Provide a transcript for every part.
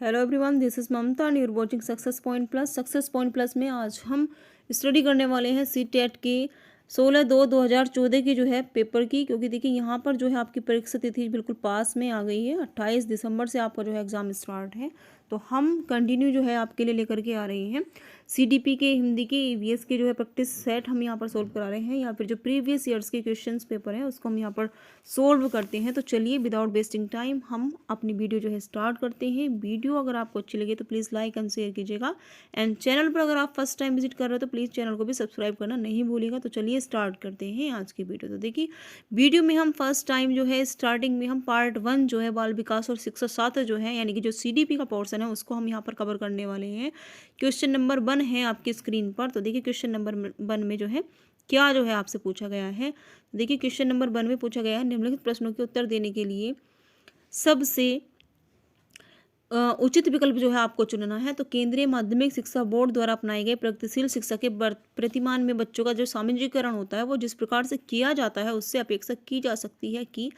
Hello everyone, this is Mamta and you are watching success point plus. Success point plus में आज हम study करने वाले हैं सी टेट की 16/2/2014 की जो है पेपर की। क्योंकि देखिए यहाँ पर जो है आपकी परीक्षा तिथि बिल्कुल पास में आ गई है। 28 दिसंबर से आपका जो है एग्ज़ाम स्टार्ट है। तो हम कंटिन्यू जो है आपके लिए लेकर के आ रहे हैं सीडीपी के हिंदी के ईवीएस के जो है प्रैक्टिस सेट हम यहाँ पर सोल्व करा रहे हैं, या फिर जो प्रीवियस ईयर्स के क्वेश्चंस पेपर हैं उसको हम यहाँ पर सोल्व करते हैं। तो चलिए विदाउट वेस्टिंग टाइम हम अपनी वीडियो जो है स्टार्ट करते हैं। वीडियो अगर आपको अच्छी लगे तो प्लीज़ लाइक एंड शेयर कीजिएगा, एंड चैनल पर अगर आप फर्स्ट टाइम विजिट कर रहे हो तो प्लीज़ चैनल को भी सब्सक्राइब करना नहीं भूलिएगा। तो चलिए स्टार्ट करते हैं आज की वीडियो। तो देखिए वीडियो में हम फर्स्ट टाइम जो है स्टार्टिंग में हम पार्ट 1 जो है बाल विकास और शिक्षा शास्त्र जो है यानी कि जो सीडीपी का पोर्शन है उसको हम यहाँ पर कवर करने वाले हैं। क्वेश्चन नंबर 1 है आपकी स्क्रीन पर। तो देखिए क्वेश्चन नंबर 1 में जो है क्या जो है आपसे पूछा गया है। देखिए क्वेश्चन नंबर 1 में पूछा गया है निम्नलिखित प्रश्नों के उत्तर देने के लिए सबसे उचित विकल्प जो है आपको चुनना है। तो केंद्रीय माध्यमिक शिक्षा बोर्ड द्वारा अपनाए गए प्रगतिशील शिक्षा के प्रतिमान में बच्चों का जो सामाजिकरण होता है वो जिस प्रकार से किया जाता है उससे अपेक्षा की जा सकती है कि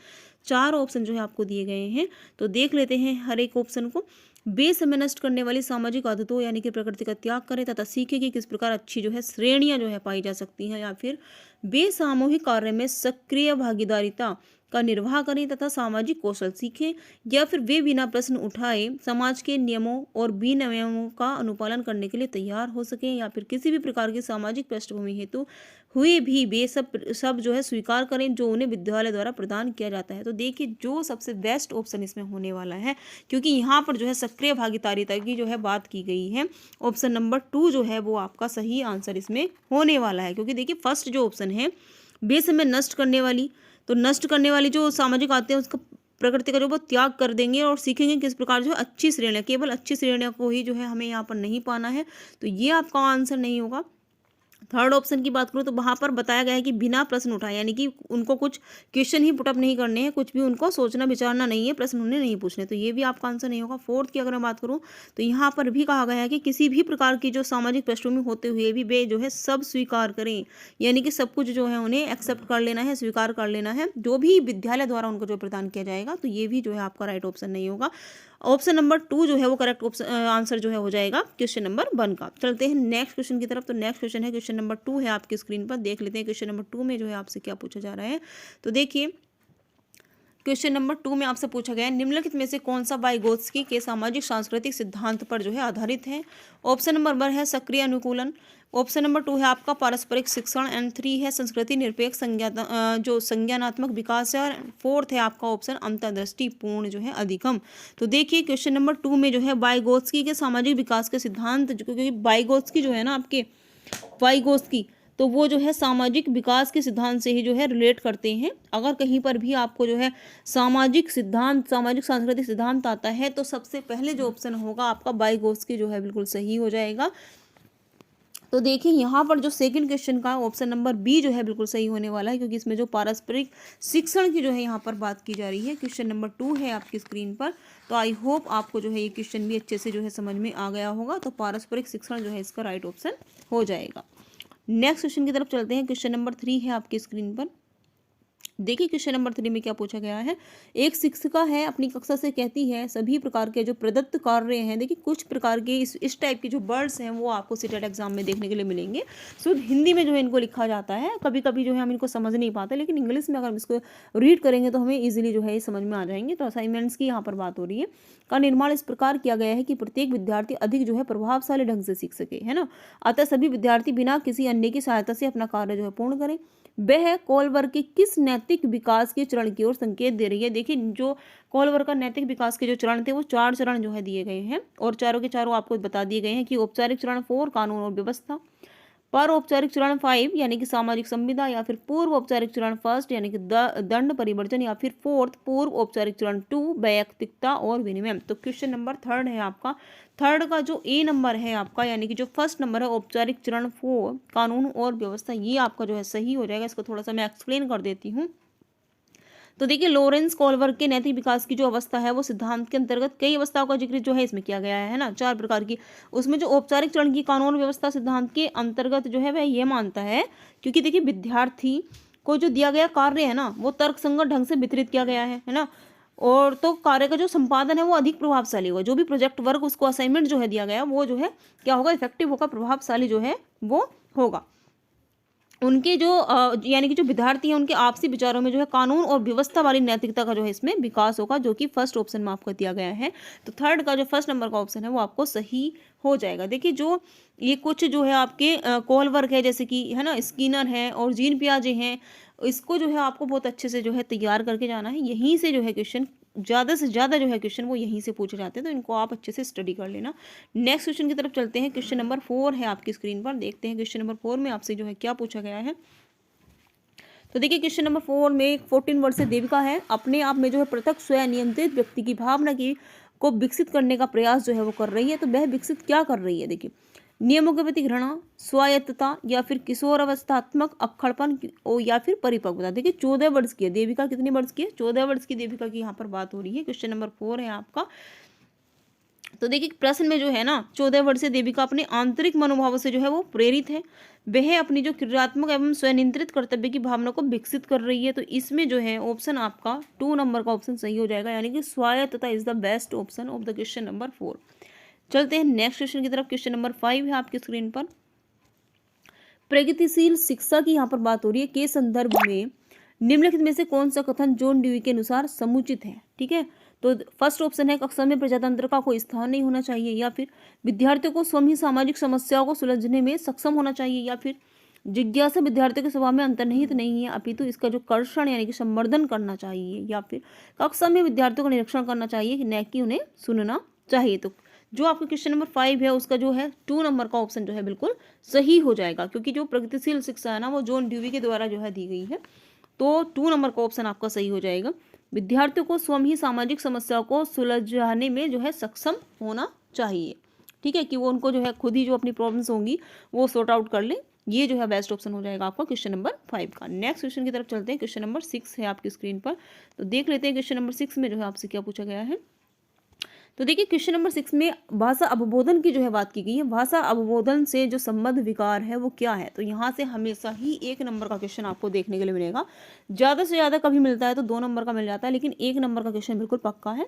4 ऑप्शन जो है आपको दिए गए हैं। तो देख लेते हैं हर एक ऑप्शन को। बेसमय नष्ट करने वाली सामाजिक आदतों यानी कि प्रकृति का त्याग करें तथा सीखें कि किस प्रकार अच्छी जो है श्रेणियां जो है पाई जा सकती हैं, या फिर बेसामूहिक कार्य में सक्रिय भागीदारिता का निर्वाह करें तथा सामाजिक कौशल सीखें, या फिर वे बिना प्रश्न उठाए समाज के नियमों और विनियमों का अनुपालन करने के लिए तैयार हो सकें, या फिर किसी भी प्रकार की सामाजिक पृष्ठभूमि हेतु हुए भी वे सब जो है स्वीकार करें जो उन्हें विद्यालय द्वारा प्रदान किया जाता है। तो देखिए जो सबसे बेस्ट ऑप्शन इसमें होने वाला है, क्योंकि यहाँ पर जो है सक्रिय भागीदारिता की जो है बात की गई है, ऑप्शन नंबर 2 जो है वो आपका सही आंसर इसमें होने वाला है। क्योंकि देखिए फर्स्ट जो ऑप्शन है बेसमय नष्ट करने वाली, तो नष्ट करने वाली जो सामाजिक आते हैं उसका प्रकृति का जो वो त्याग कर देंगे और सीखेंगे किस प्रकार जो है अच्छी श्रेणियाँ, केवल अच्छी श्रेणियों को ही जो है हमें यहाँ पर नहीं पाना है। तो ये आपका आंसर नहीं होगा। थर्ड ऑप्शन की बात करूँ तो वहाँ पर बताया गया है कि बिना प्रश्न उठाए, यानी कि उनको कुछ क्वेश्चन ही पुटअप नहीं करने हैं, कुछ भी उनको सोचना विचारना नहीं है, प्रश्न उन्हें नहीं पूछने। तो ये भी आपका आंसर नहीं होगा। फोर्थ की अगर मैं बात करूँ तो यहाँ पर भी कहा गया है कि किसी भी प्रकार की जो सामाजिक पृष्ठभूमि होते हुए भी वे जो है सब स्वीकार करें, यानी कि सब कुछ जो है उन्हें एक्सेप्ट कर लेना है, स्वीकार कर लेना है जो भी विद्यालय द्वारा उनको जो प्रदान किया जाएगा। तो ये भी जो है आपका राइट ऑप्शन नहीं होगा। ऑप्शन नंबर 2 जो है वो करेक्ट ऑप्शन आंसर जो है हो जाएगा क्वेश्चन नंबर 1 का। चलते हैं नेक्स्ट क्वेश्चन की तरफ। तो नेक्स्ट क्वेश्चन है क्वेश्चन नंबर 2 है आपकी स्क्रीन पर। देख लेते हैं क्वेश्चन नंबर 2 में जो है आपसे क्या पूछा जा रहा है। तो देखिए क्वेश्चन नंबर 2 में आपसे पूछा गया है निम्नलिखित में से कौन सा वाइगोत्स्की के सामाजिक सांस्कृतिक सिद्धांत पर जो है आधारित है। ऑप्शन नंबर 1 है सक्रिय अनुकूलन, ऑप्शन नंबर 2 है आपका पारस्परिक शिक्षण, एंड 3 है संस्कृति निरपेक्ष जो संज्ञानात्मक विकास है, और 4th है आपका ऑप्शन अंतर्दृष्टिपूर्ण जो है अधिगम। तो देखिए क्वेश्चन नंबर 2 में जो है वाइगोत्स्की के सामाजिक विकास के सिद्धांत, क्योंकि वाइगोत्स्की जो है ना आपके वाइगोत्स्की, तो वो जो है सामाजिक विकास के सिद्धांत से ही जो है रिलेट करते हैं। अगर कहीं पर भी आपको जो है सामाजिक सिद्धांत, सामाजिक सांस्कृतिक सिद्धांत आता है तो सबसे पहले जो ऑप्शन होगा आपका वाइगोत्स्की जो है बिल्कुल सही हो जाएगा। तो देखिए यहाँ पर जो सेकंड क्वेश्चन का ऑप्शन नंबर बी जो है बिल्कुल सही होने वाला है, क्योंकि इसमें जो पारस्परिक शिक्षण की जो है यहाँ पर बात की जा रही है। क्वेश्चन नंबर 2 है आपकी स्क्रीन पर। तो आई होप आपको जो है ये क्वेश्चन भी अच्छे से जो है समझ में आ गया होगा। तो पारस्परिक शिक्षण जो है इसका राइट ऑप्शन हो जाएगा। नेक्स्ट क्वेश्चन की तरफ चलते हैं। क्वेश्चन नंबर 3 है आपकी स्क्रीन पर। देखिए क्वेश्चन नंबर 3 में क्या पूछा गया है। एक शिक्षिका है अपनी कक्षा से कहती है सभी प्रकार के जो प्रदत्त कार्य हैं, देखिए कुछ प्रकार के इस टाइप के जो वर्ड्स हैं वो आपको सीटेट एग्जाम में देखने के लिए मिलेंगे। शुद्ध हिंदी में जो है इनको लिखा जाता है, कभी कभी जो है हम इनको समझ नहीं पाते, लेकिन इंग्लिश में अगर हम इसको रीड करेंगे तो हमें ईजिली जो है ये समझ में आ जाएंगे। तो असाइनमेंट्स की यहाँ पर बात हो रही है। का निर्माण इस प्रकार किया गया है कि प्रत्येक विद्यार्थी अधिक जो है प्रभावशाली ढंग से सीख सके, है ना। अतः सभी विद्यार्थी बिना किसी अन्य की सहायता से अपना कार्य जो है पूर्ण करें। वह कोलवर के किस नैतिक विकास के चरण की ओर संकेत दे रही है। देखिए जो कोलवर का नैतिक विकास के जो चरण थे वो 4 चरण जो है दिए गए हैं, और चारों के चारों आपको बता दिए गए हैं कि औपचारिक चरण 4 कानून और व्यवस्था, पर औपचारिक चरण 5 यानी कि सामाजिक संविदा, या फिर पूर्व औपचारिक चरण 1 यानी कि दंड परिवर्तन, या फिर 4th पूर्व औपचारिक चरण 2 वैयक्तिकता और विनिमय। तो क्वेश्चन नंबर 3 है आपका। थर्ड का जो ए नंबर है आपका, यानी कि जो फर्स्ट नंबर है औपचारिक चरण 4 कानून और व्यवस्था, ये आपका जो है सही हो जाएगा। इसको थोड़ा सा मैं एक्सप्लेन कर देती हूँ। तो देखिए लॉरेंस कोलवर के नैतिक विकास की जो अवस्था है वो सिद्धांत के अंतर्गत कई अवस्थाओं का जिक्र जो है इसमें किया गया है ना, 4 प्रकार की। उसमें जो औपचारिक चरण की कानून व्यवस्था सिद्धांत के अंतर्गत जो है वह ये मानता है, क्योंकि देखिए विद्यार्थी को जो दिया गया कार्य है ना वो तर्कसंगत ढंग से वितरित किया गया है ना। और तो कार्य का जो संपादन है वो अधिक प्रभावशाली होगा। जो भी प्रोजेक्ट वर्क उसको असाइनमेंट जो है दिया गया वो जो है क्या होगा, इफेक्टिव होगा, प्रभावशाली जो है वो होगा। उनके जो यानी कि जो विद्यार्थी हैं उनके आपसी विचारों में जो है कानून और व्यवस्था वाली नैतिकता का जो है इसमें विकास होगा, जो कि फर्स्ट ऑप्शन में आपको दिया गया है। तो थर्ड का जो फर्स्ट नंबर का ऑप्शन है वो आपको सही हो जाएगा। देखिए जो ये कुछ जो है आपके कॉल वर्क है, जैसे कि है ना, स्किनर है और जीन पियाजे हैं, इसको जो है आपको बहुत अच्छे से जो है तैयार करके जाना है। यहीं से जो है क्वेश्चन ज़्यादा से ज़्यादा जो है क्वेश्चन वो यहीं से पूछे जाते हैं, तो इनको आप अच्छे से स्टडी कर लेना। नेक्स्ट क्वेश्चन की तरफ चलते हैं। क्वेश्चन नंबर 4 है आपकी स्क्रीन पर, देखते हैं क्वेश्चन नंबर 4 में आपसे जो है क्या पूछा गया है। तो देखिए क्वेश्चन नंबर 4 में 14 वर्ष से देविका है, अपने आप में जो है पृथक स्वयं नियंत्रित व्यक्ति की भावना की को विकसित करने का प्रयास जो है वो कर रही है। तो वह विकसित क्या कर रही है, देखिए नियमों के प्रति घृणा, स्वायत्तता, या फिर किशोर अवस्थात्मक अक्खड़पन या फिर परिपक्वता। देखिए 14 वर्ष की है देविका, कितनी वर्ष की है, 14 वर्ष की देविका की यहाँ पर बात हो रही है। क्वेश्चन नंबर 4 है आपका। तो देखिए प्रश्न में जो है ना, 14 वर्षीय देविका अपने आंतरिक मनोभावों से जो है वो प्रेरित है, वह अपनी जो क्रियात्मक एवं स्वनियंत्रित कर्तव्य की भावना को विकसित कर रही है। तो इसमें जो है ऑप्शन आपका 2 नंबर का ऑप्शन सही हो जाएगा, यानी कि स्वायत्तता is the best option of the question number 4। चलते हैं नेक्स्ट क्वेश्चन की तरफ। क्वेश्चन नंबर 5 है आपकी स्क्रीन पर। प्रगतिशील शिक्षा की यहाँ पर बात हो रही है के संदर्भ में निम्नलिखित में से कौन सा कथन जॉन ड्यूई के अनुसार समुचित है। ठीक है, तो फर्स्ट ऑप्शन है कक्षा में प्रजातंत्र का कोई स्थान नहीं होना चाहिए, या फिर विद्यार्थियों को स्वयं ही सामाजिक समस्याओं को सुलझने में सक्षम होना चाहिए, या फिर जिज्ञासा विद्यार्थियों के स्वभाव में अंतर्निहित नहीं है अपितु इसका जो कर्षण यानी कि संवर्धन करना चाहिए, या फिर कक्षा में विद्यार्थियों का निरीक्षण करना चाहिए न कि उन्हें सुनना चाहिए। तो जो आपका क्वेश्चन नंबर 5 है उसका जो है 2 नंबर का ऑप्शन जो है बिल्कुल सही हो जाएगा, क्योंकि जो प्रगतिशील शिक्षा है ना वो जॉन ड्यूई के द्वारा जो है दी गई है। तो 2 नंबर का ऑप्शन आपका सही हो जाएगा। विद्यार्थियों को स्वयं ही सामाजिक समस्याओं को सुलझाने में जो है सक्षम होना चाहिए। ठीक है, कि वो उनको जो है खुद ही जो अपनी प्रॉब्लम्स होंगी वो सॉर्ट आउट कर ले। ये जो है बेस्ट ऑप्शन हो जाएगा आपका क्वेश्चन नंबर 5 का। नेक्स्ट क्वेश्चन की तरफ चलते हैं। क्वेश्चन नंबर 6 है आपकी स्क्रीन पर, तो देख लेते हैं क्वेश्चन नंबर 6 में जो है आपसे क्या पूछा गया है। तो देखिए क्वेश्चन नंबर 6 में भाषा अवबोधन की जो है बात की गई है। भाषा अवबोधन से जो संबद्ध विकार है वो क्या है। तो यहाँ से हमेशा ही 1 नंबर का क्वेश्चन आपको देखने के लिए मिलेगा। ज़्यादा से ज़्यादा कभी मिलता है तो 2 नंबर का मिल जाता है, लेकिन 1 नंबर का क्वेश्चन बिल्कुल पक्का है।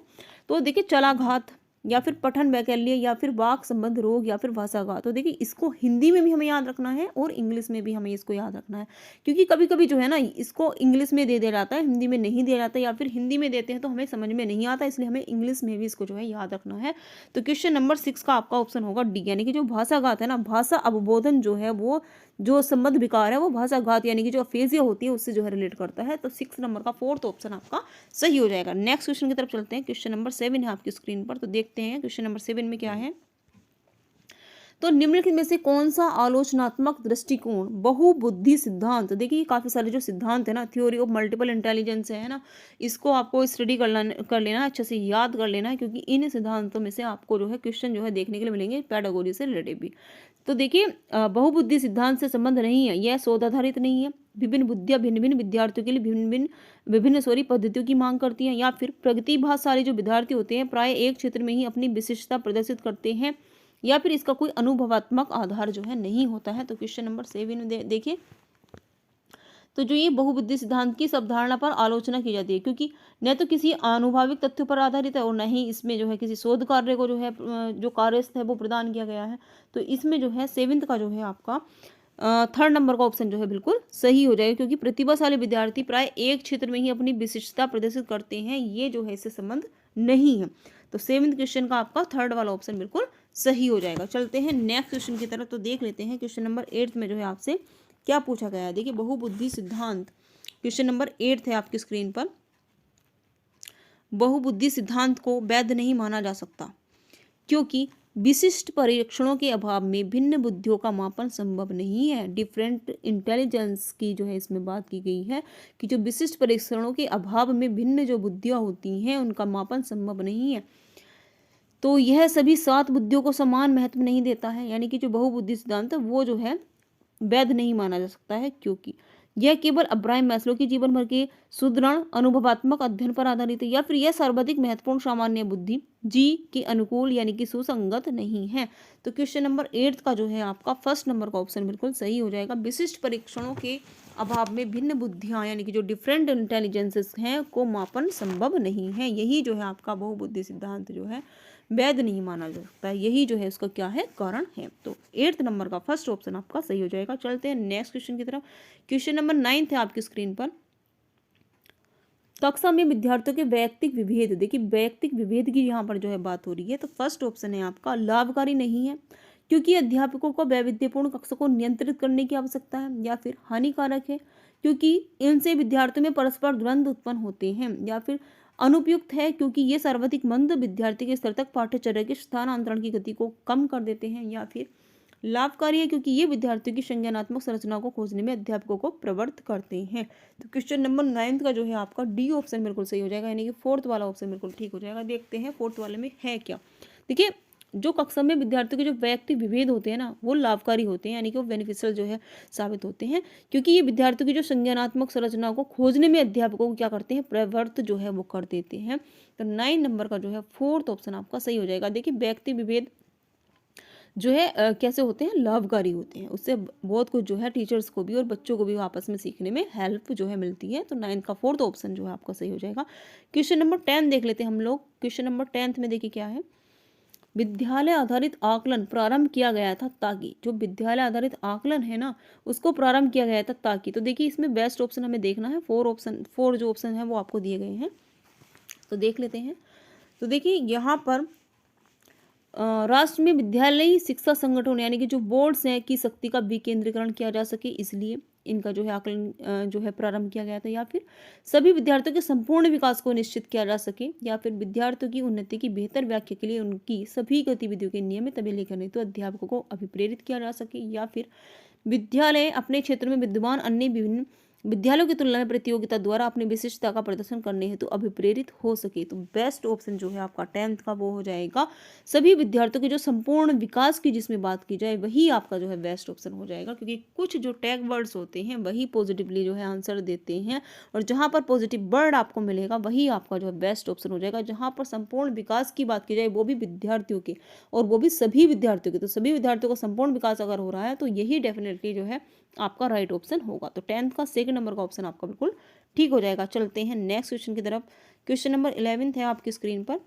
तो देखिए चलाघात, या फिर पठन वैकल्य, या फिर वाक संबंध रोग, या फिर भाषाघात। तो देखिए इसको हिंदी में भी हमें याद रखना है और इंग्लिश में भी हमें इसको याद रखना है, क्योंकि कभी कभी जो है ना इसको इंग्लिश में दे दिया जाता है, हिंदी में नहीं दिया जाता, या फिर हिंदी में देते हैं तो हमें समझ में नहीं आता, इसलिए हमें इंग्लिश में भी इसको जो है याद रखना है। तो क्वेश्चन नंबर 6 का आपका ऑप्शन होगा डी, यानी कि जो भाषाघात है ना, भाषा अवबोधन जो है वो जो संबद्ध विकार है वो भाषाघात यानी कि जो अफेजिया होती है उससे जो है रिलेट करता है। तो 6 नंबर का 4th ऑप्शन आपका सही हो जाएगा। नेक्स्ट क्वेश्चन की तरफ चलते हैं। क्वेश्चन नंबर 7 है आपकी स्क्रीन पर, तो देखते हैं क्वेश्चन नंबर 7 में क्या है। तो निम्नलिखित में से कौन सा आलोचनात्मक दृष्टिकोण बहुबुद्धि सिद्धांत, देखिए काफी सारे जो सिद्धांत है ना, थ्योरी ऑफ मल्टीपल इंटेलिजेंस है ना, इसको आपको स्टडी कर लेना, अच्छे से याद कर लेना है, क्योंकि इन सिद्धांतों में से आपको जो है क्वेश्चन जो है देखने के लिए मिलेंगे पेडागोजी से रिलेटेड भी। तो देखिए बहुबुद्धि सिद्धांत से संबंध नहीं है, यह शोध आधारित नहीं है, विभिन्न बुद्धियां भिन्न भिन्न विद्यार्थियों के लिए विभिन्न पद्धतियों की मांग करती हैं, या फिर प्रगतिभाशाली जो विद्यार्थी होते हैं प्राय एक क्षेत्र में ही अपनी विशिष्टता प्रदर्शित करते हैं, या फिर इसका कोई अनुभवात्मक आधार जो है नहीं होता है। तो क्वेश्चन नंबर 7 में देखिए, तो जो ये बहुबुद्धि सिद्धांत की इस अवधारणा पर आलोचना की जाती है, क्योंकि न तो किसी आनुभाविक तथ्यों पर आधारित है और न ही इसमें जो है किसी शोध कार्य को जो है जो कार्यस्थ है वो प्रदान किया गया है। तो इसमें जो है 7th का जो है आपका 3rd नंबर का ऑप्शन जो है बिल्कुल सही हो जाएगा, क्योंकि प्रतिभाशाली विद्यार्थी प्राय एक क्षेत्र में ही अपनी विशिष्टता प्रदर्शित करते हैं, ये जो है इससे संबंध नहीं है। तो 7th क्वेश्चन का आपका 3rd वाला ऑप्शन बिल्कुल सही हो जाएगा। चलते हैं नेक्स्ट क्वेश्चन की तरफ, तो देख लेते हैं क्वेश्चन नंबर 8 में जो है आपसे क्या पूछा गया है। देखिए बहुबुद्धि सिद्धांत, क्वेश्चन नंबर 8 है आपकी स्क्रीन पर। बहुबुद्धि सिद्धांत को वैध नहीं माना जा सकता, क्योंकि विशिष्ट परीक्षणों के अभाव में भिन्न बुद्धियों का मापन संभव नहीं है। डिफरेंट इंटेलिजेंस की जो है इसमें बात की गई है कि जो विशिष्ट परीक्षणों के अभाव में भिन्न जो बुद्धियां होती हैं उनका मापन संभव नहीं है। तो यह सभी 7 बुद्धियों को समान महत्व नहीं देता है, यानी कि जो बहुबुद्धि सिद्धांत है वो जो है वैध नहीं माना जा सकता है, क्योंकि यह केवल अब्राहम मैस्लो की जीवन भर के सुदृढ़ अनुभवात्मक अध्ययन पर आधारित है, या फिर यह सर्वाधिक महत्वपूर्ण सामान्य बुद्धि जी के अनुकूल यानी कि सुसंगत नहीं है। तो क्वेश्चन नंबर 8 का जो है आपका फर्स्ट नंबर का ऑप्शन बिल्कुल सही हो जाएगा। विशिष्ट परीक्षणों के अभाव में भिन्न बुद्धियां यानी कि जो डिफरेंट इंटेलिजेंसेस हैं को मापन संभव नहीं है। यही जो है आपका बहुबुद्धि सिद्धांत जो है वैध नहीं माना जा सकता है। यही जो है उसका क्या है कारण है। तो 8 नंबर का फर्स्ट ऑप्शन आपका सही हो जाएगा। चलते हैं नेक्स्ट क्वेश्चन की तरफ। क्वेश्चन नंबर 9 है आपकी स्क्रीन पर। कक्षा में विद्यार्थियों के वैयक्तिक विभेद, देखिए वैयक्तिक विभेद की यहाँ पर जो है बात हो रही है। तो फर्स्ट ऑप्शन है आपका लाभकारी नहीं है क्योंकि अध्यापकों को वैविध्यपूर्ण कक्षा को नियंत्रित करने की आवश्यकता है, या फिर हानिकारक है क्योंकि इनसे विद्यार्थियों में परस्पर द्वंद्व उत्पन्न होते हैं, या फिर अनुपयुक्त है क्योंकि ये सर्वाधिक मंद विद्यार्थी के स्तर तक पाठ्यचर्या के स्थानांतरण की गति को कम कर देते हैं, या फिर लाभकारी है क्योंकि ये विद्यार्थियों की संज्ञानात्मक संरचना को खोजने में अध्यापकों को प्रवृत्त करते हैं। तो क्वेश्चन नंबर 9 का जो है आपका डी ऑप्शन बिल्कुल सही हो जाएगा, यानी कि फोर्थ वाला ऑप्शन बिल्कुल ठीक हो जाएगा। देखते हैं फोर्थ वाले में है क्या। देखिए जो कक्षा में विद्यार्थियों के जो वैयक्तिक विभेद होते हैं ना वो लाभकारी होते हैं, यानी कि वो बेनिफिशियल जो है साबित होते हैं, क्योंकि ये विद्यार्थियों की जो संज्ञानात्मक संरचना को खोजने में अध्यापकों को क्या करते हैं, प्रवृत्त जो है वो कर देते हैं। तो 9 नंबर का जो है फोर्थ ऑप्शन आपका सही हो जाएगा। देखिए व्यक्ति विभेद जो है कैसे होते हैं, लाभकारी होते हैं। उससे बहुत कुछ जो है टीचर्स को भी और बच्चों को भी आपस में सीखने में हेल्प जो है मिलती है। तो 9 का फोर्थ ऑप्शन जो है आपका सही हो जाएगा। क्वेश्चन नंबर 10 देख लेते हैं हम लोग। क्वेश्चन नंबर 10 में देखिए क्या है। विद्यालय आधारित आकलन प्रारंभ किया गया था ताकि, जो विद्यालय आधारित आकलन है ना उसको प्रारंभ किया गया था ताकि, तो देखिए इसमें बेस्ट ऑप्शन हमें देखना है। फोर जो ऑप्शन है वो आपको दिए गए हैं, तो देख लेते हैं। तो देखिए यहाँ पर राष्ट्र में विद्यालयी शिक्षा संगठन यानी कि जो बोर्ड्स हैं की शक्ति का विकेंद्रीकरण किया जा सके, इसलिए इनका जो है आकलन जो है प्रारंभ किया गया था, या फिर सभी विद्यार्थियों के संपूर्ण विकास को निश्चित किया जा सके, या फिर विद्यार्थियों की उन्नति की बेहतर व्याख्या के लिए उनकी सभी गतिविधियों के नियमित अभिलेखन हेतु अध्यापकों को अभिप्रेरित किया जा सके, या फिर विद्यालय अपने क्षेत्र में विद्यमान अन्य विभिन्न विद्यालयों की तुलना में प्रतियोगिता द्वारा अपनी विशिष्टता का प्रदर्शन करने हेतु अभिप्रेरित हो सके। तो बेस्ट ऑप्शन जो है आपका 10th का वो हो जाएगा। सभी विद्यार्थियों के जो संपूर्ण विकास की जिसमें बात की जाए वही आपका जो है बेस्ट ऑप्शन हो जाएगा, क्योंकि कुछ जो टैग वर्ड्स होते हैं वही पॉजिटिवली जो है आंसर देते हैं, और जहाँ पर पॉजिटिव वर्ड आपको मिलेगा वही आपका जो है बेस्ट ऑप्शन हो जाएगा। जहाँ पर संपूर्ण विकास की बात की जाए वो भी विद्यार्थियों के, और वो भी सभी विद्यार्थियों के, तो सभी विद्यार्थियों का संपूर्ण विकास अगर हो रहा है तो यही डेफिनेटली जो है आपका राइट ऑप्शन होगा। तो 10th का सेकंड नंबर का ऑप्शन आपका बिल्कुल ठीक हो जाएगा। चलते हैं नेक्स्ट क्वेश्चन की तरफ। क्वेश्चन नंबर 11 है आपकी स्क्रीन पर।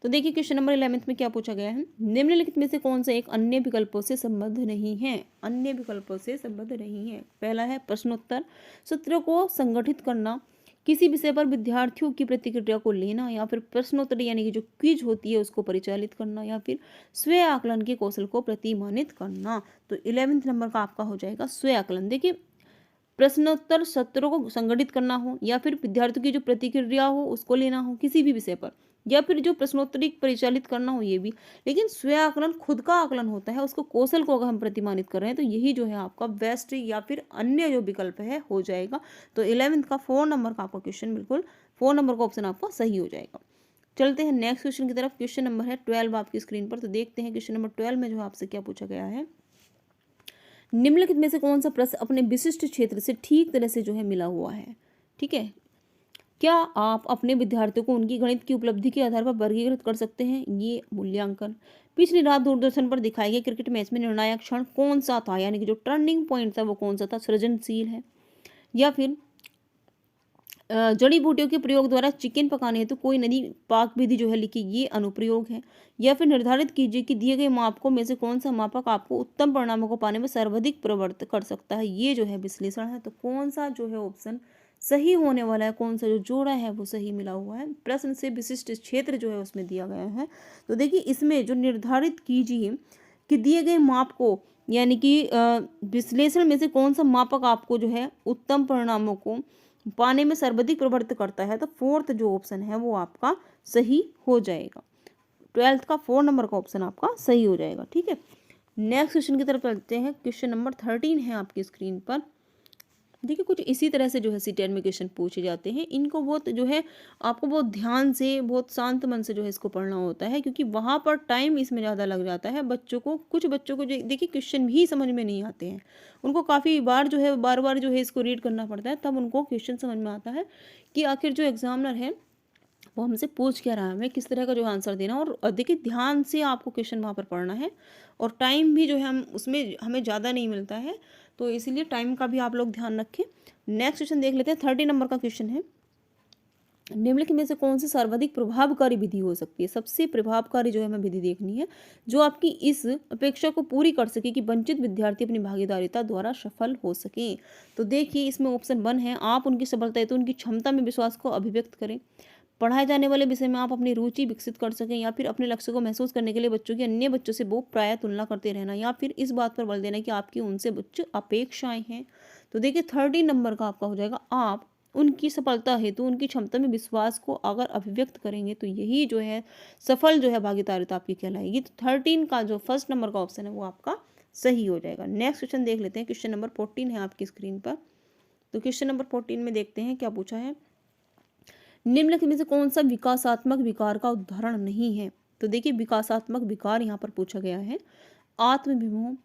तो देखिए क्वेश्चन नंबर 11 में क्या पूछा गया है। निम्नलिखित में से कौन सा एक अन्य विकल्पों से संबद्ध नहीं है, अन्य विकल्पों से संबद्ध नहीं है। पहला है प्रश्नोत्तर सत्रों को संगठित करना, किसी विषय पर विद्यार्थियों की प्रतिक्रिया को लेना, या फिर प्रश्नोत्तर यानी कि जो क्विज होती है उसको परिचालित करना, या फिर स्वयं आकलन के कौशल को प्रतिमानित करना। तो 11 नंबर का आपका हो जाएगा स्वयं आकलन। देखिए प्रश्नोत्तर सत्रों को संगठित करना हो, या फिर विद्यार्थियों की जो प्रतिक्रिया हो उसको लेना हो किसी भी विषय पर, या फिर जो प्रश्नोत्तरी परिचालित करना हो ये भी, लेकिन स्वयं आकलन खुद का आकलन होता है, उसको कौशल को अगर हम प्रतिमानित कर रहे हैं तो यही जो है आपका बेस्ट या फिर अन्य जो विकल्प है हो जाएगा। तो 11 का 4 नंबर का आपका क्वेश्चन बिल्कुल 4 नंबर का ऑप्शन आपका सही हो जाएगा। चलते हैं नेक्स्ट क्वेश्चन की तरफ। क्वेश्चन नंबर है 12 आपकी स्क्रीन पर। तो देखते हैं क्वेश्चन नंबर 12 में जो आपसे क्या पूछा गया है। निम्नलिखित में से कौन सा प्रश्न अपने विशिष्ट क्षेत्र से ठीक तरह से जो है मिला हुआ है। ठीक है, क्या आप अपने विद्यार्थियों को उनकी गणित की उपलब्धि के आधार पर वर्गीकृत कर सकते हैं। ये मूल्यांकन पिछली रात दूरदर्शन पर दिखाए गए क्रिकेट मैच में निर्णायक क्षण कौन सा था, यानी कि जो टर्निंग पॉइंट था वो कौन सा था, सृजनशील है, या फिर जड़ी बूटियों के प्रयोग द्वारा चिकन पकाने हेतु कोई नदी पाक विधि जो है लिखी, ये अनुप्रयोग है, या फिर निर्धारित कीजिए कि दिए गए मापकों में से कौन सा मापक आपको उत्तम परिणामों को पाने में सर्वाधिक प्रवृत्त कर सकता है, ये जो है विश्लेषण है। तो कौन सा जो है ऑप्शन सही होने वाला है, कौन सा जो जोड़ा है वो सही मिला हुआ है। प्रश्न से विशिष्ट क्षेत्र जो है उसमें दिया गया है। तो देखिए इसमें जो निर्धारित कीजिए कि दिए गए माप को, यानी कि विश्लेषण में से कौन सा मापक आपको जो है उत्तम परिणामों को पाने में सर्वाधिक प्रवृत्त करता है, तो 4th जो ऑप्शन है वो आपका सही हो जाएगा। 12th का 4 नंबर का ऑप्शन आपका सही हो जाएगा। ठीक है, नेक्स्ट क्वेश्चन की तरफ चलते हैं। क्वेश्चन नंबर 13 है आपकी स्क्रीन पर। देखिए कुछ इसी तरह से जो है सीटेट में क्वेश्चन पूछे जाते हैं। इनको बहुत जो है आपको बहुत ध्यान से बहुत शांत मन से जो है इसको पढ़ना होता है, क्योंकि वहाँ पर टाइम इसमें ज़्यादा लग जाता है बच्चों को। कुछ बच्चों को देखिए क्वेश्चन भी समझ में नहीं आते हैं, उनको काफ़ी बार जो है बार बार जो है इसको रीड करना पड़ता है, तब उनको क्वेश्चन समझ में आता है कि आखिर जो एग्जामिनर है वो हमसे पूछ क्या रहा है, हमें किस तरह का जो आंसर देना है। और देखिए ध्यान से आपको क्वेश्चन वहाँ पर पढ़ना है, और टाइम भी जो है हम उसमें हमें ज़्यादा नहीं मिलता है, तो इसीलिए टाइम का भी आप लोग ध्यान रखें। नेक्स्ट क्वेश्चन देख लेते हैं। 30 नंबर का क्वेश्चन है, निम्नलिखित में से कौन सी सर्वाधिक प्रभावकारी विधि हो सकती है। सबसे प्रभावकारी जो है हमें विधि देखनी है जो आपकी इस अपेक्षा को पूरी कर सके कि वंचित विद्यार्थी अपनी भागीदारिता द्वारा सफल हो सके। तो देखिए इसमें ऑप्शन 1 है, आप उनकी सफलता हेतु उनकी क्षमता में विश्वास को अभिव्यक्त करें, पढ़ाए जाने वाले विषय में आप अपनी रुचि विकसित कर सकें, या फिर अपने लक्ष्य को महसूस करने के लिए बच्चों की अन्य बच्चों से वो प्रायः तुलना करते रहना, या फिर इस बात पर बल देना कि आपकी उनसे उच्च अपेक्षाएं हैं। तो देखिए 30 नंबर का आपका हो जाएगा, आप उनकी सफलता हेतु उनकी क्षमता में विश्वास को अगर अभिव्यक्त करेंगे तो यही जो है सफल जो है भागीदारिता आपकी कहलाएगी। तो 13 का जो फर्स्ट नंबर का ऑप्शन है वो आपका सही हो जाएगा। नेक्स्ट क्वेश्चन देख लेते हैं। क्वेश्चन नंबर 14 है आपकी स्क्रीन पर। तो क्वेश्चन नंबर 14 में देखते हैं क्या पूछा है, निम्नलिखित में से कौन सा विकासात्मक विकार का उदाहरण नहीं है। तो देखिए विकासात्मक विकार यहाँ पर पूछा गया है, आत्मविमोह,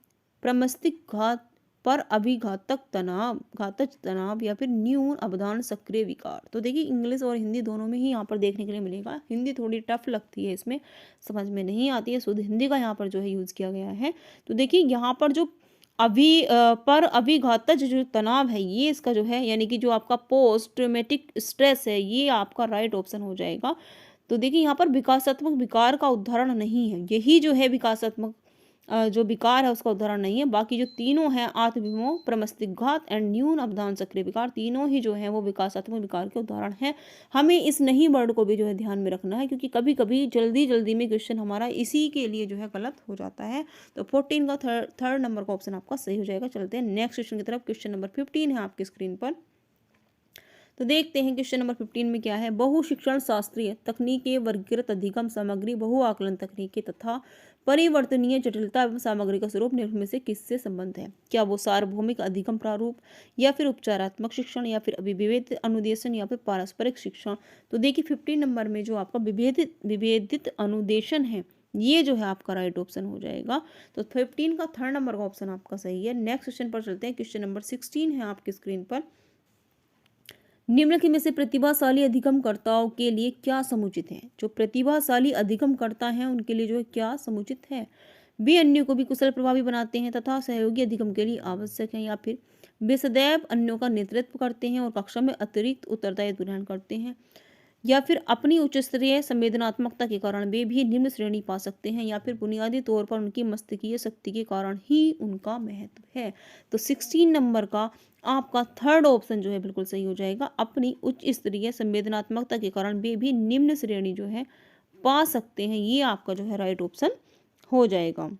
प्रमस्तिक घात, पर अभिघातक तनाव, घातक तनाव, या फिर न्यून अवधान सक्रिय विकार। तो देखिए इंग्लिश और हिंदी दोनों में ही यहाँ पर देखने के लिए मिलेगा। हिंदी थोड़ी टफ लगती है, इसमें समझ में नहीं आती है, शुद्ध हिंदी का यहाँ पर जो है यूज़ किया गया है। तो देखिए यहाँ पर जो पर अभिघातक जो तनाव है ये इसका जो है यानी कि जो आपका पोस्ट ट्रॉमेटिक स्ट्रेस है ये आपका राइट ऑप्शन हो जाएगा। तो देखिए यहाँ पर विकासात्मक विकार का उदाहरण नहीं है, यही जो है विकासात्मक जो विकार है उसका उदाहरण नहीं है। बाकी जो तीनों हैं आत्मविमोह, प्रमस्तिघात एंड न्यून अवधान सक्रिय विकार, तीनों ही जो है वो विकासात्मक विकार के उदाहरण हैं। हमें इस नहीं वर्ड को भी जो है ध्यान में रखना है, क्योंकि कभी कभी जल्दी जल्दी में क्वेश्चन हमारा इसी के लिए जो है गलत हो जाता है। तो 14 का थर्ड नंबर का ऑप्शन आपका सही हो जाएगा। चलते हैं नेक्स्ट क्वेश्चन की तरफ। क्वेश्चन नंबर 15 है आपकी स्क्रीन पर। तो देखते हैं क्वेश्चन नंबर 15 में क्या है, बहु शिक्षण शास्त्रीय तकनीकें, वर्गीकृत अधिगम सामग्री, बहु आकलन तकनीकें तथा परिवर्तनीय जटिलता एवं सामग्री का स्वरूप निम्न में से किससे संबंध है। क्या वो सार्वभौमिक अधिगम प्रारूप, या फिर उपचारात्मक शिक्षण, या फिर विभेदित अनुदेशन, या फिर पारस्परिक शिक्षण। तो देखिए 15 नंबर में जो आपका विभेदित अनुदेशन है ये जो है आपका राइट ऑप्शन हो जाएगा। तो 15 का थर्ड नंबर का ऑप्शन आपका सही है। नेक्स्ट क्वेश्चन पर चलते हैं। क्वेश्चन नंबर 16 है आपकी स्क्रीन पर। निम्नलिखित में से प्रतिभाशाली अधिगमकर्ताओं के लिए क्या समुचित है। जो प्रतिभाशाली अधिगमकर्ता हैं उनके लिए जो है क्या समुचित है, वे अन्यों को भी कुशल प्रभावी बनाते हैं तथा सहयोगी अधिगम के लिए आवश्यक हैं, या फिर वे सदैव अन्यों का नेतृत्व करते हैं और कक्षा में अतिरिक्त उत्तरदायित्व ग्रहण करते हैं, या फिर अपनी उच्च स्तरीय संवेदनात्मकता के कारण वे भी निम्न श्रेणी पा सकते हैं, या फिर बुनियादी तौर पर उनकी मस्तिष्कीय शक्ति के कारण ही उनका महत्व है। तो 16 नंबर का आपका थर्ड ऑप्शन जो है बिल्कुल सही हो जाएगा। अपनी उच्च स्तरीय संवेदनात्मकता के कारण वे भी निम्न श्रेणी जो है पा सकते हैं, ये आपका जो है राइट ऑप्शन हो जाएगा।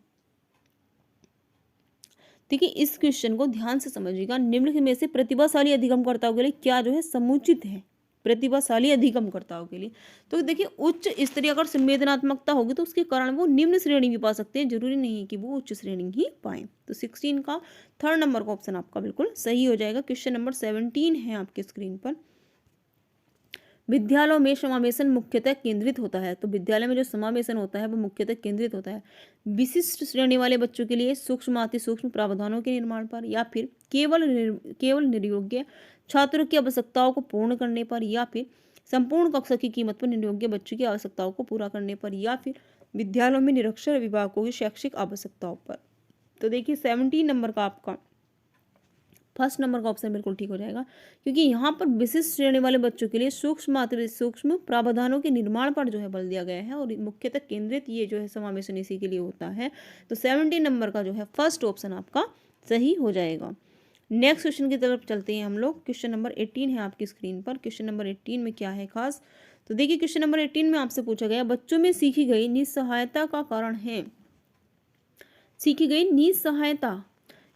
देखिए इस क्वेश्चन को ध्यान से समझिएगा। निम्नलिखित में से प्रतिभाशाली अधिगमकर्ताओं के लिए क्या जो है समुचित है, प्रतिभाशाली अधिगमकर्ताओं के लिए। तो देखिए उच्च स्तरीय अगर संवेदनात्मकता होगी तो उसके कारण वो निम्न श्रेणी भी पा सकते हैं, जरूरी नहीं है कि वो उच्च श्रेणी ही पाएं। तो 16 का थर्ड नंबर का ऑप्शन आपका बिल्कुल सही हो जाएगा। क्वेश्चन नंबर 17 है आपके स्क्रीन पर। विद्यालयों में समावेशन मुख्यतः केंद्रित होता है। तो विद्यालय में जो समावेशन होता है वो मुख्यतः केंद्रित होता है विशिष्ट श्रेणी वाले बच्चों के लिए सूक्ष्म अति सूक्ष्म प्रावधानों के निर्माण पर, या फिर केवल निर्योग्य छात्रों की आवश्यकताओं को पूर्ण करने पर, या फिर संपूर्ण कक्षा की कीमत पर निर्योग्य बच्चों की आवश्यकताओं को पूरा करने पर, या फिर विद्यालयों में निरक्षर अभिभावकों की शैक्षिक आवश्यकताओं पर। तो देखिए 17 नंबर का आपका फर्स्ट नंबर का ऑप्शन बिल्कुल ठीक हो जाएगा, क्योंकि यहाँ पर विशिष्ट श्रेणी वाले बच्चों के लिए सूक्ष्म अति सूक्ष्म प्रावधानों के निर्माण पर जो है बल दिया गया है, और मुख्यतः केंद्रित ये जो है समावेशन इसी के लिए होता है। तो 17 नंबर का जो है फर्स्ट ऑप्शन आपका सही हो जाएगा। नेक्स्ट क्वेश्चन की तरफ चलते हैं हम लोग। क्वेश्चन नंबर 18 है आपकी स्क्रीन पर। क्वेश्चन नंबर 18 में क्या है खास, तो देखिए क्वेश्चन नंबर 18 में आपसे पूछा गया बच्चों में सीखी गई निस्सहायता का कारण है। सीखी गई निस्सहायता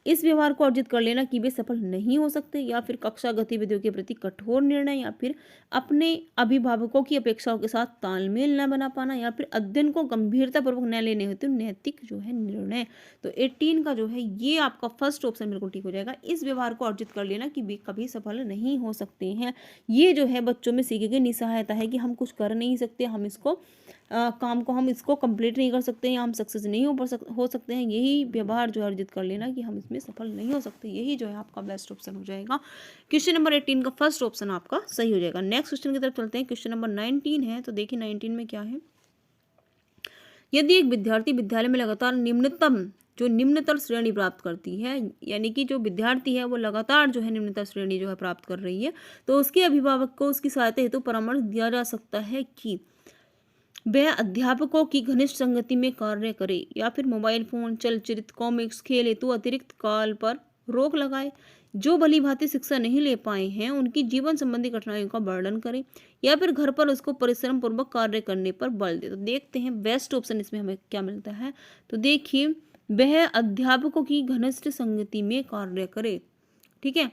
इस व्यवहार को अर्जित कर लेना कि वे सफल नहीं हो सकते, या फिर कक्षा गतिविधियों के प्रति कठोर निर्णय, या फिर अपने अभिभावकों की अपेक्षाओं के साथ तालमेल न बना पाना, या फिर अध्ययन को गंभीरतापूर्वक न लेने हेतु नैतिक जो है निर्णय। तो 18 का जो है ये आपका फर्स्ट ऑप्शन बिल्कुल ठीक हो जाएगा। इस व्यवहार को अर्जित कर लेना कि वे कभी सफल नहीं हो सकते हैं, ये जो है बच्चों में सीखी गई निस्सहायता है कि हम कुछ कर नहीं सकते, हम इसको काम को हम इसको कंप्लीट नहीं कर सकते या हम सक्सेस नहीं हो सकते हैं, यही व्यवहार जो है अर्जित कर लेना कि हम इसमें सफल नहीं हो सकते, यही जो है आपका बेस्ट ऑप्शन हो जाएगा। क्वेश्चन नंबर 18 का फर्स्ट ऑप्शन आपका सही हो जाएगा। नेक्स्ट क्वेश्चन की तरफ चलते हैं। क्वेश्चन नंबर 19 है, तो देखिए 19 में क्या है। यदि एक विद्यार्थी विद्यालय में लगातार निम्नतर श्रेणी प्राप्त करती है, यानी कि जो विद्यार्थी है वो लगातार जो है निम्नतर श्रेणी जो है प्राप्त कर रही है, तो उसके अभिभावक को उसकी सहायता हेतु परामर्श दिया जा सकता है कि वह अध्यापकों की घनिष्ठ संगति में कार्य करे या फिर मोबाइल फोन, चलचित्र, कॉमिक्स, खेल हेतु अतिरिक्त काल पर रोक लगाए, जो भली भांति शिक्षा नहीं ले पाए हैं उनकी जीवन संबंधी कठिनाइयों का वर्णन करें या फिर घर पर उसको परिश्रम पूर्वक कार्य करने पर बल दे। तो देखते हैं बेस्ट ऑप्शन इसमें हमें क्या मिलता है। तो देखिए, वह अध्यापकों की घनिष्ठ संगति में कार्य करे। ठीक है,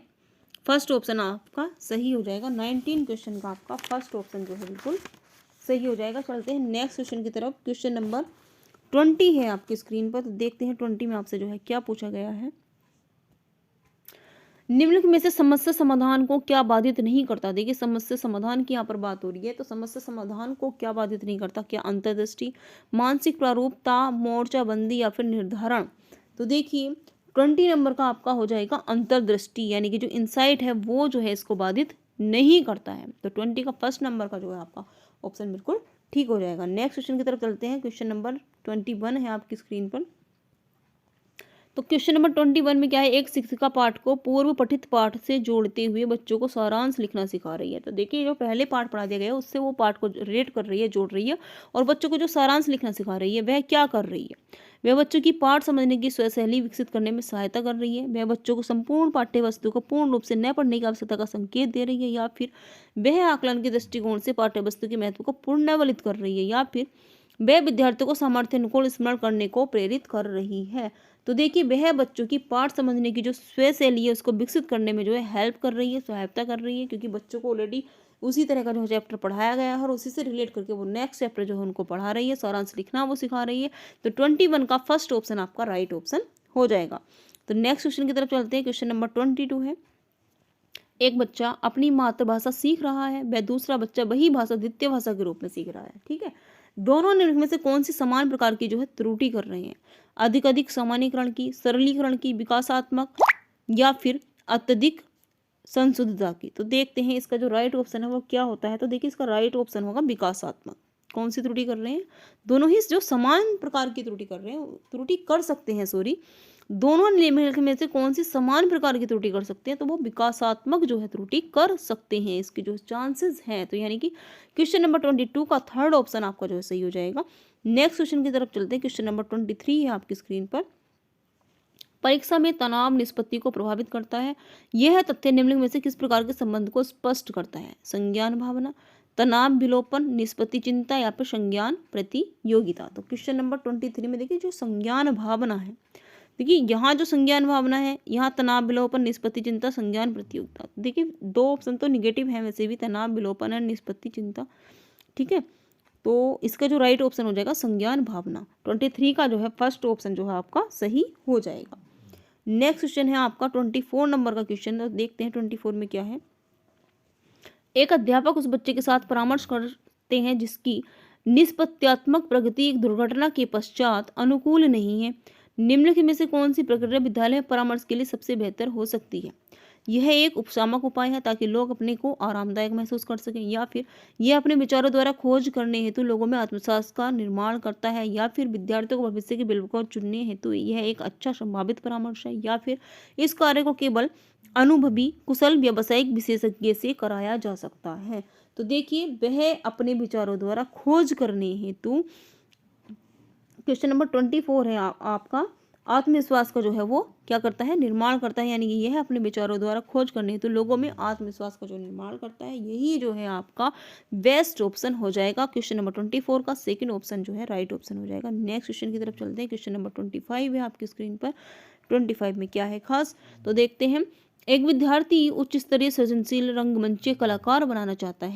फर्स्ट ऑप्शन आपका सही हो जाएगा। 19 क्वेश्चन का आपका फर्स्ट ऑप्शन जो है बिल्कुल सही हो जाएगा। चलते हैं नेक्स्ट क्वेश्चन की तरफ। क्वेश्चन नंबर 20 है आपकी स्क्रीन पर, तो देखते हैं 20 में आपसे जो है क्या पूछा गया है। निम्नलिखित में से समस्या समाधान को क्या बाधित नहीं करता। देखिए, समस्या समाधान की यहाँ पर बात हो रही है, तो समस्या समाधान को क्या बाधित नहीं करता। क्या अंतर्दृष्टि, मानसिक प्रारूपता, मोर्चाबंदी या फिर निर्धारण। तो देखिए 20 नंबर का आपका हो जाएगा अंतर्दृष्टि, यानी कि जो इंसाइट है वो जो है इसको बाधित नहीं करता है। तो 20 का फर्स्ट नंबर का जो है आपका ऑप्शन बिल्कुल ठीक हो जाएगा। नेक्स्ट क्वेश्चन की तरफ चलते हैं। क्वेश्चन नंबर 21 है आपकी स्क्रीन पर। तो क्वेश्चन नंबर 21 में क्या है, एक शिक्षिका पाठ को पूर्व पठित पाठ से जोड़ते हुए बच्चों को सारांश लिखना सिखा रही है। तो देखिए, जो पहले पाठ पढ़ा दिया गया है उससे वो पाठ को रिलेट कर रही है, जोड़ रही है, और बच्चों को जो सारांश लिखना सिखा रही है वह क्या कर रही है। वह बच्चों की पाठ समझने की स्वशैली विकसित करने में सहायता कर रही है, वह बच्चों को संपूर्ण पाठ्य वस्तु को पूर्ण रूप से न पढ़ने की आवश्यकता का संकेत दे रही है, या फिर वह आकलन के दृष्टिकोण से पाठ्य वस्तु के महत्व को पुनर्वलित कर रही है, या फिर वह विद्यार्थियों को सामर्थ्य अनुकूल स्मरण करने को प्रेरित कर रही है। तो देखिए, वह बच्चों की पाठ समझने की जो स्वशैली है उसको विकसित करने में जो है हेल्प कर रही है, सहायता कर रही है, क्योंकि बच्चों को ऑलरेडी उसी तरह का जो चैप्टर पढ़ाया गया है और उसी से रिलेट करके वो नेक्स्ट चैप्टर जो है उनको पढ़ा रही है, सारांश लिखना वो सिखा रही है। तो 21 का फर्स्ट ऑप्शन आपका राइट ऑप्शन हो जाएगा। तो नेक्स्ट क्वेश्चन की तरफ चलते हैं। क्वेश्चन नंबर 22 है। एक बच्चा अपनी मातृभाषा सीख रहा है, वह दूसरा बच्चा वही भाषा द्वितीय भाषा के रूप में सीख रहा है। ठीक है, दोनों निम्न में से कौन सी समान प्रकार की जो है त्रुटि कर रहे हैं। अधिक सामान्यकरण की, सरलीकरण की, विकासात्मक, या फिर अत्यधिक संशुद्धता की। तो देखते हैं इसका जो राइट ऑप्शन है वो क्या होता है। तो देखिए, इसका राइट ऑप्शन होगा विकासात्मक। कौन सी त्रुटि कर रहे हैं, दोनों ही जो समान प्रकार की त्रुटि कर रहे हैं, त्रुटि कर सकते हैं, सॉरी, दोनों निम्नलिखित में से कौन सी समान प्रकार की त्रुटि कर सकते हैं, तो वो विकासात्मक जो है त्रुटि कर सकते हैं, इसके जो चांसेस हैं। तो यानी कि क्वेश्चन नंबर 22 का थर्ड ऑप्शन आपका जो है सही हो जाएगा। नेक्स्ट क्वेश्चन की तरफ चलते हैं। क्वेश्चन नंबर 23 है आपकी स्क्रीन पर। परीक्षा में तनाव निष्पत्ति को प्रभावित करता है, यह तथ्य निम्नलिखित में से किस प्रकार के संबंध को स्पष्ट करता है। संज्ञान भावना, तनाव विलोपन, निष्पत्ति चिंता, या फिर संज्ञान प्रतियोगिता। तो क्वेश्चन नंबर 23 में देखिए, जो संज्ञान भावना है, देखिए यहाँ जो संज्ञान भावना है, यहाँ तनाव विलोपन, निष्पत्ति चिंता, संज्ञान प्रतियोगिता। देखिए, दो ऑप्शन तो निगेटिव है वैसे भी, तनाव विलोपन है, निष्पत्ति चिंता। ठीक है, तो इसका जो राइट ऑप्शन हो जाएगा संज्ञान भावना। 23 का जो है फर्स्ट ऑप्शन जो है आपका सही हो जाएगा। नेक्स्ट क्वेश्चन है आपका 24 नंबर का क्वेश्चन। तो देखते हैं 24 में क्या है। एक अध्यापक उस बच्चे के साथ परामर्श करते हैं जिसकी निष्पत्त्यात्मक प्रगति एक दुर्घटना के पश्चात अनुकूल नहीं है। निम्नलिखित में से कौन सी प्रक्रिया विद्यालय परामर्श के लिए सबसे बेहतर हो सकती है। यह एक उपशामक उपाय है ताकि लोग अपने को आरामदायक महसूस कर सकें, या फिर यह अपने विचारों द्वारा खोज करने हेतु लोगों में आत्मविश्वास का निर्माण करता है, या फिर विद्यार्थियों को भविष्य के विकल्प को चुनने हेतु यह एक अच्छा संभावित परामर्श है, या फिर इस कार्य को केवल अनुभवी कुशल व्यावसायिक विशेषज्ञ से कराया जा सकता है। तो देखिए, वह अपने विचारों द्वारा खोज करने हेतु, क्वेश्चन नंबर 24 है आपका, आत्मविश्वास का जो है वो क्या करता है, निर्माण करता है, यानी कि यह अपने विचारों द्वारा खोज करने हेतु लोगों में आत्मविश्वास का जो निर्माण करता है, यही जो है आपका बेस्ट ऑप्शन हो जाएगा। क्वेश्चन नंबर 24 का सेकंड ऑप्शन जो है राइट ऑप्शन हो जाएगा। नेक्स्ट क्वेश्चन की तरफ चलते हैं। क्वेश्चन नंबर 25 है आपकी स्क्रीन पर। 25 में क्या है खास, तो देखते हैं। एक विद्यार्थी उच्च स्तरीय सृजनशील रंगमंच कलाकार बनना चाहता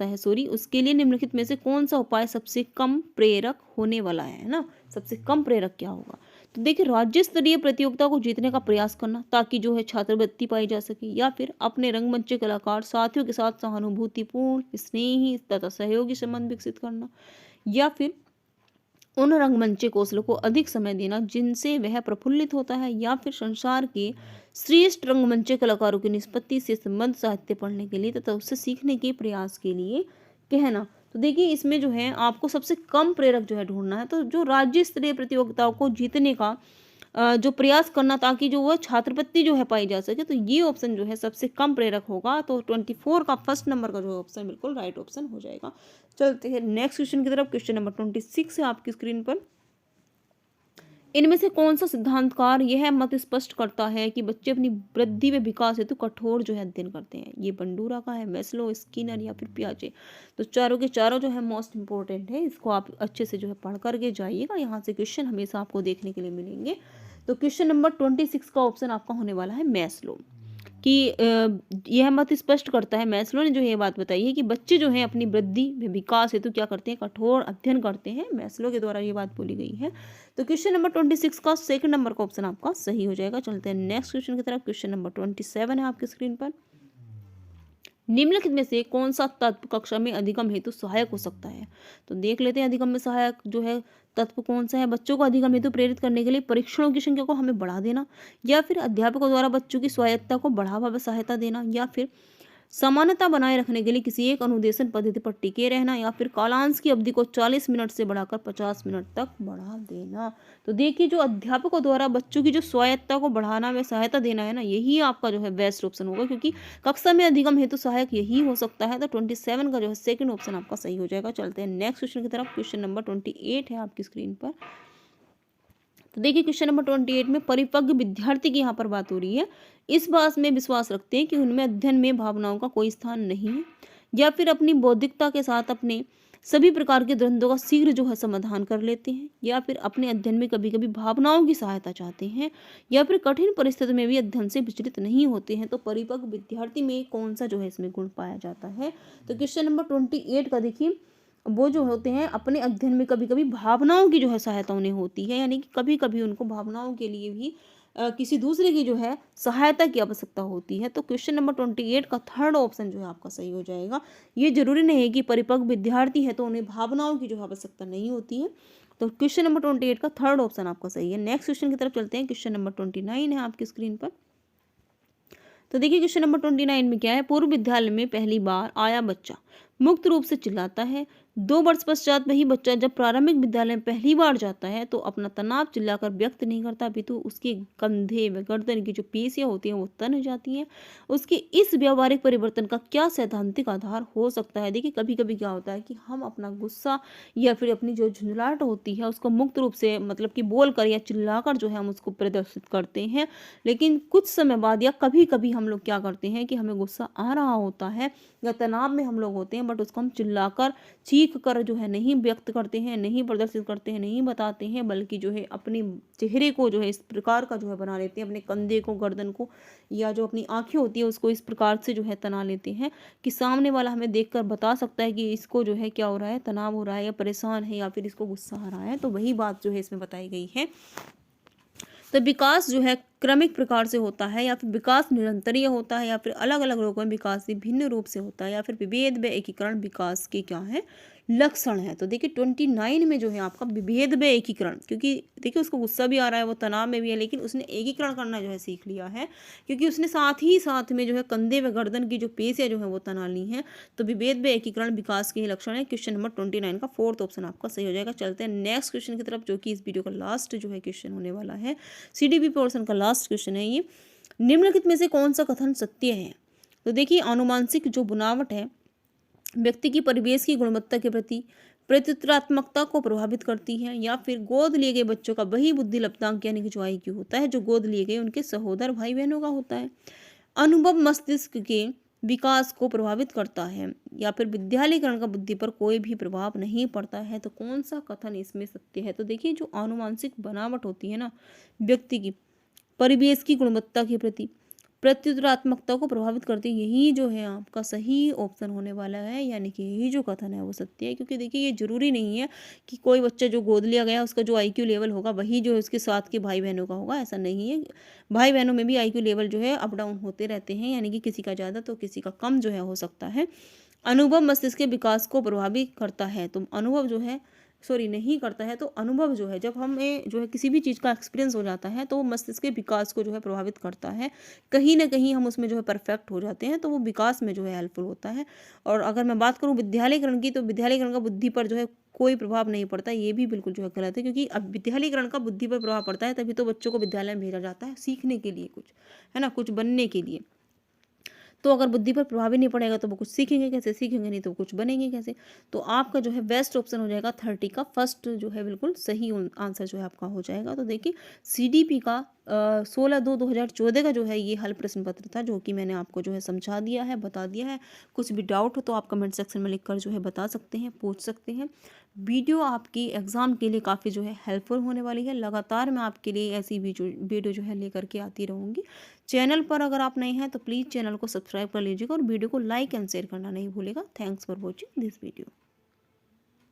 है, उसके लिए निम्नलिखित में से कौन सा उपाय सबसे कम प्रेरक होने वाला है ना। सबसे कम प्रेरक क्या होगा, तो देखिए राज्य स्तरीय प्रतियोगिता को जीतने का प्रयास करना ताकि जो है छात्रवृत्ति पाई जा सके, या फिर अपने रंगमंच कलाकार साथियों के साथ सहानुभूतिपूर्ण, स्नेही तथा सहयोगी संबंध विकसित करना, या फिर उन रंगमंच कौशलों को अधिक समय देना जिनसे वह प्रफुल्लित होता है, या फिर संसार के श्रेष्ठ रंगमंच कलाकारों की निष्पत्ति से संबंध साहित्य पढ़ने के लिए तथा उससे सीखने के प्रयास के लिए कहना। तो देखिए इसमें जो है आपको सबसे कम प्रेरक जो है ढूंढना है, तो जो राज्य स्तरीय प्रतियोगिताओं को जीतने का जो प्रयास करना ताकि जो वह छात्रवृत्ति जो है पाई जा सके, तो ये ऑप्शन जो है सबसे कम प्रेरक होगा। तो 24 का फर्स्ट नंबर का जो ऑप्शन बिल्कुल राइट ऑप्शन हो जाएगा। चलते हैं नेक्स्ट क्वेश्चन की तरफ। क्वेश्चन नंबर 26 है आपकी स्क्रीन पर। इनमें से कौन सा सिद्धांतकार यह मत स्पष्ट करता है कि बच्चे अपनी वृद्धि व विकास हेतु कठोर जो है अध्ययन करते हैं? ये बंडूरा का है, मैस्लो, स्किनर या फिर पियाजे। तो चारों के चारों जो है मोस्ट इंपॉर्टेंट है, इसको आप अच्छे से जो है पढ़ करके जाइएगा, यहाँ से क्वेश्चन हमेशा आपको देखने के लिए मिलेंगे। तो क्वेश्चन नंबर 26 का ऑप्शन आपका होने वाला है मैस्लो, कि यह मत स्पष्ट करता है, मैस्लो ने जो ये बात बताई है कि बच्चे जो हैं अपनी वृद्धि व विकास हेतु क्या करते हैं? कठोर अध्ययन करते हैं। मैस्लो के द्वारा ये बात बोली गई है। तो क्वेश्चन नंबर 26 का सेकंड नंबर का ऑप्शन आपका सही हो जाएगा। चलते हैं नेक्स्ट क्वेश्चन की तरफ। क्वेश्चन नंबर 27 है आपकी स्क्रीन पर। निम्नलिखित में से कौन सा तत्व कक्षा में अधिगम हेतु सहायक हो सकता है? तो देख लेते हैं अधिगम में सहायक जो है तत्व कौन सा है। बच्चों को अधिगम हेतु प्रेरित करने के लिए परीक्षणों की संख्या को हमें बढ़ा देना, या फिर अध्यापकों द्वारा बच्चों की स्वायत्तता को बढ़ावा व सहायता देना, या फिर समानता बनाए रखने के लिए किसी एक अनुदेशन पद्धति पर टिके रहना, या फिर कालांश की अवधि को 40 मिनट से बढ़ाकर 50 मिनट तक बढ़ा देना। तो देखिए जो अध्यापकों द्वारा बच्चों की जो स्वायत्तता को बढ़ाना व सहायता देना है ना, यही आपका जो है बेस्ट ऑप्शन होगा, क्योंकि कक्षा में अधिगम हेतु सहायक यही हो सकता है। तो 27 का जो है सेकंड ऑप्शन आपका सही हो जाएगा। चलते हैं नेक्स्ट क्वेश्चन की तरफ। क्वेश्चन नंबर 28 है आपकी स्क्रीन पर। तो देखिए क्वेश्चन नंबर 28 में परिपक्व विद्यार्थी की यहाँ पर बात हो रही है। इस बात में विश्वास रखते हैं कि उनमें अध्ययन में भावनाओं का कोई स्थान नहीं है, या फिर अपनी बौद्धिकता के साथ अपने सभी प्रकार के द्वंद्वों का शीघ्र जो है समाधान कर लेते हैं, या फिर अपने अध्ययन में कभी कभी भावनाओं की सहायता चाहते हैं, या फिर कठिन परिस्थितियों में भी अध्ययन से विचलित नहीं होते हैं। तो परिपक्व विद्यार्थी में कौन सा जो है इसमें गुण पाया जाता है? तो क्वेश्चन नंबर 28 का देखिए, वो जो होते हैं अपने अध्ययन में कभी कभी भावनाओं की जो है सहायता उन्हें होती है, यानी कि कभी कभी उनको भावनाओं के लिए भी किसी दूसरे की जो है सहायता की आवश्यकता होती है। तो क्वेश्चन नंबर 28 का थर्ड ऑप्शन जो है आपका सही हो जाएगा। ये जरूरी नहीं है कि परिपक्व विद्यार्थी है तो उन्हें भावनाओं की जो है आवश्यकता नहीं होती है। तो क्वेश्चन नंबर 28 का थर्ड ऑप्शन आपका सही है। नेक्स्ट क्वेश्चन की तरफ चलते हैं। क्वेश्चन नंबर 29 है आपकी स्क्रीन पर। तो देखिए क्वेश्चन नंबर 29 में क्या है? पूर्व विद्यालय में पहली बार आया बच्चा मुक्त रूप से चिल्लाता है। 2 वर्ष पश्चात वही बच्चा जब प्रारंभिक विद्यालय में पहली बार जाता है तो अपना तनाव चिल्लाकर व्यक्त नहीं करता, अपितु उसके कंधे व गर्दन की जो पेशियां होती हैं वो तन हो जाती हैं। उसके इस व्यावहारिक परिवर्तन का क्या सैद्धांतिक आधार हो सकता है? देखिए कभी कभी क्या होता है कि हम अपना गुस्सा या फिर अपनी जो झुंझलाहट होती है उसको मुक्त रूप से मतलब कि बोल कर या चिल्लाकर जो है हम उसको प्रदर्शित करते हैं, लेकिन कुछ समय बाद या कभी कभी हम लोग क्या करते हैं कि हमें गुस्सा आ रहा होता है या तनाव में हम लोग होते हैं, बट उसको हम चिल्लाकर चीख कर जो है नहीं व्यक्त करते हैं, नहीं प्रदर्शित करते हैं, नहीं बताते हैं, बल्कि जो है अपने चेहरे को जो है इस प्रकार का जो है बना लेते हैं, अपने कंधे को, गर्दन को, या जो अपनी आंखें होती है उसको इस प्रकार से जो है तना लेते हैं कि सामने वाला हमें देखकर बता सकता है कि इसको जो है क्या हो रहा है, तनाव हो रहा है या परेशान है या फिर इसको गुस्सा आ रहा है। तो वही बात जो है इसमें बताई गई है। तो विकास जो है क्रमिक प्रकार से होता है, या फिर विकास निरंतरीय होता है, या फिर अलग अलग रोगों में विकास भिन्न रूप से होता है, या फिर विभेद व एकीकरण विकास के क्या है? लक्षण है। तो देखिए 29 में जो है आपका विभेद व एकीकरण, क्योंकि देखिए उसको गुस्सा भी आ रहा है, वो तनाव में भी है, लेकिन उसने एकीकरण करना जो है सीख लिया है, क्योंकि उसने साथ ही साथ में जो है कंधे व गर्दन की जो पेशियां जो है वो तना ली हैं। तो विभेद व एकीकरण विकास के ही लक्षण है। क्वेश्चन नंबर 29 का फोर्थ ऑप्शन आपका सही हो जाएगा। चलते हैं नेक्स्ट क्वेश्चन की तरफ, जो कि इस वीडियो का लास्ट जो है क्वेश्चन होने वाला है। CDP पोर्शन का लास्ट क्वेश्चन है ये। निम्नलिखित में से कौन सा कथन सत्य है? तो देखिए आनुवांशिक जो बनावट है व्यक्ति की परिवेश की गुणवत्ता के प्रति प्रत्युत्तरात्मकता को प्रभावित करती है, या फिर गोद लिए गए बच्चों का वही बुद्धि लब्धांक यानी कि जो IQ होता है जो गोद लिए गए उनके सहोदर भाई बहनों का होता है। अनुभव मस्तिष्क के विकास को प्रभावित करता है, या फिर विद्यालयीकरण का बुद्धि पर कोई भी प्रभाव नहीं पड़ता है। तो कौन सा कथन इसमें सत्य है? तो देखिए जो आनुवांशिक बनावट होती है ना व्यक्ति की परिवेश की गुणवत्ता के प्रति प्रत्युत्तरात्मकता को प्रभावित करती है। यही जो है आपका सही ऑप्शन होने वाला है, यानी कि यही जो कथन है वो सत्य है। क्योंकि देखिए ये ज़रूरी नहीं है कि कोई बच्चा जो गोद लिया गया उसका जो आईक्यू लेवल होगा वही जो है उसके साथ के भाई बहनों का होगा, ऐसा नहीं है। भाई बहनों में भी आईक्यू लेवल जो है अप डाउन होते रहते हैं, यानी कि किसी का ज़्यादा तो किसी का कम जो है हो सकता है। अनुभव मस्तिष्क के विकास को प्रभावित करता है, तो अनुभव जो है सॉरी नहीं करता है, तो अनुभव जो है जब हमें जो है किसी भी चीज़ का एक्सपीरियंस हो जाता है तो वो मस्तिष्क के विकास को जो है प्रभावित करता है। कहीं ना कहीं हम उसमें जो है परफेक्ट हो जाते हैं, तो वो विकास में जो है हेल्पफुल होता है। और अगर मैं बात करूँ विद्यालयकरण की, तो विद्यालयकरण का बुद्धि पर जो है कोई प्रभाव नहीं पड़ता, ये भी बिल्कुल जो है गलत है। क्योंकि अब विद्यालयकरण का बुद्धि पर प्रभाव पड़ता है तभी तो बच्चों को विद्यालय में भेजा जाता है सीखने के लिए, कुछ है ना, कुछ बनने के लिए। तो अगर बुद्धि पर प्रभाव ही नहीं पड़ेगा तो वो कुछ सीखेंगे कैसे, सीखेंगे नहीं तो वो कुछ बनेंगे कैसे। तो आपका जो है बेस्ट ऑप्शन हो जाएगा 30 का फर्स्ट जो है बिल्कुल सही आंसर जो है आपका हो जाएगा। तो देखिए सीडीपी का 16/2/2014 का जो है ये हल प्रश्न पत्र था, जो कि मैंने आपको जो है समझा दिया है, बता दिया है। कुछ भी डाउट हो तो आप कमेंट सेक्शन में लिखकर जो है बता सकते हैं, पूछ सकते हैं। वीडियो आपकी एग्ज़ाम के लिए काफ़ी जो है हेल्पफुल होने वाली है। लगातार मैं आपके लिए ऐसी वीडियो जो है लेकर के आती रहूँगी। चैनल पर अगर आप नए हैं तो प्लीज़ चैनल को सब्सक्राइब कर लीजिएगा और वीडियो को लाइक एंड शेयर करना नहीं भूलेगा। Thanks for watching this video.